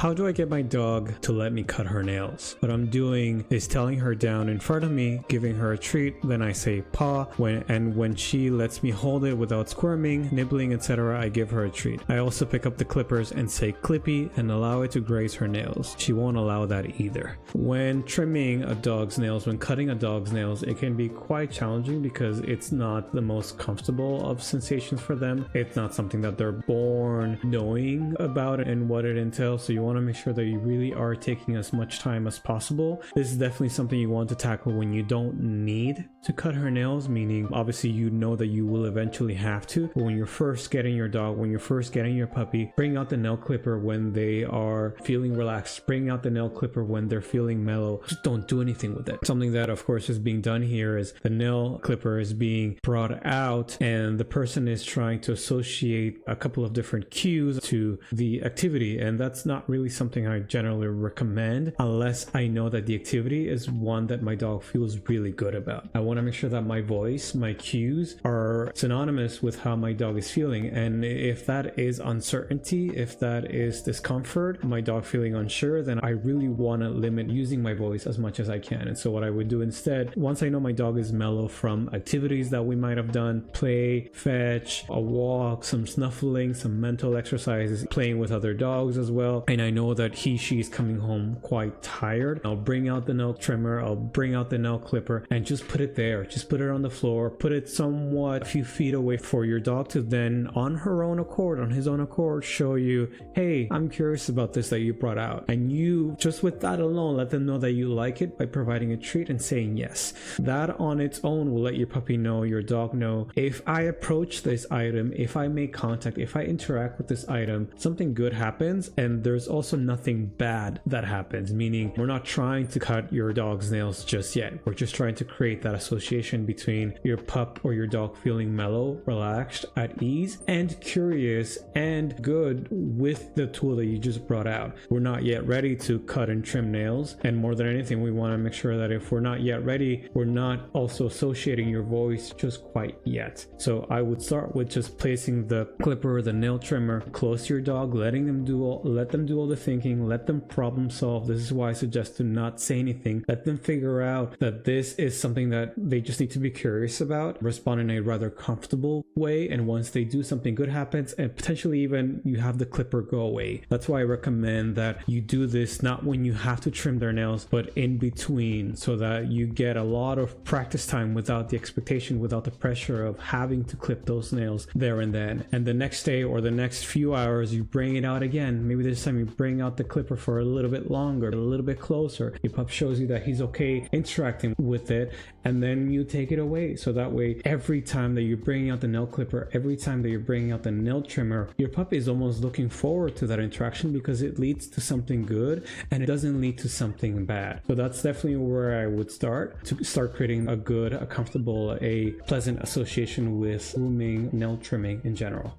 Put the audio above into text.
How do I get my dog to let me cut her nails? What I'm doing is telling her down in front of me, giving her a treat, then I say paw, when she lets me hold it without squirming, nibbling, etc., I give her a treat. I also pick up the clippers and say clippy and allow it to graze her nails. She won't allow that either. When trimming a dog's nails, when cutting a dog's nails, it can be quite challenging because it's not the most comfortable of sensations for them. It's not something that they're born knowing about and what it entails, so you want to make sure that you really are taking as much time as possible. This is definitely something you want to tackle when you don't need to cut her nails, meaning obviously you know that you will eventually have to, but when you're first getting your dog, when you're first getting your puppy, bring out the nail clipper when they are feeling relaxed, bring out the nail clipper when they're feeling mellow. Just don't do anything with it. Something that of course is being done here is the nail clipper is being brought out and the person is trying to associate a couple of different cues to the activity, and that's not really something I generally recommend unless I know that the activity is one that my dog feels really good about. I want to make sure that my voice, my cues are synonymous with how my dog is feeling, and if that is uncertainty, if that is discomfort, my dog feeling unsure, then I really want to limit using my voice as much as I can. And so what I would do instead, once I know my dog is mellow from activities that we might have done, play, fetch, a walk, some snuffling, some mental exercises, playing with other dogs as well, and I know that she is coming home quite tired, I'll bring out the nail trimmer, I'll bring out the nail clipper and just put it there. Just put it on the floor, put it somewhat a few feet away for your dog to then on her own accord, on his own accord, show you, hey, I'm curious about this that you brought out. And you just with that alone let them know that you like it by providing a treat and saying yes. That on its own will let your puppy know, your dog know, if I approach this item, if I make contact, if I interact with this item, something good happens, and there's also nothing bad that happens, meaning we're not trying to cut your dog's nails just yet. We're just trying to create that association between your pup or your dog feeling mellow, relaxed, at ease, and curious and good with the tool that you just brought out. We're not yet ready to cut and trim nails, and more than anything, we want to make sure that if we're not yet ready, we're not also associating your voice just quite yet. So I would start with just placing the clipper or the nail trimmer close to your dog, let them do all the thinking, let them problem solve. This is why I suggest to not say anything. Let them figure out that this is something that they just need to be curious about, respond in a rather comfortable way, and once they do, something good happens, and potentially even you have the clipper go away. That's why I recommend that you do this not when you have to trim their nails, but in between, so that you get a lot of practice time without the expectation, without the pressure of having to clip those nails there and then. And the next day or the next few hours, you bring it out again. Maybe this time you bring out the clipper for a little bit longer, a little bit closer. Your pup shows you that he's okay interacting with it, and then you take it away. So that way, every time that you're bringing out the nail clipper, every time that you're bringing out the nail trimmer, your pup is almost looking forward to that interaction because it leads to something good and it doesn't lead to something bad. So that's definitely where I would start, to start creating a good, a comfortable, a pleasant association with grooming, nail trimming in general.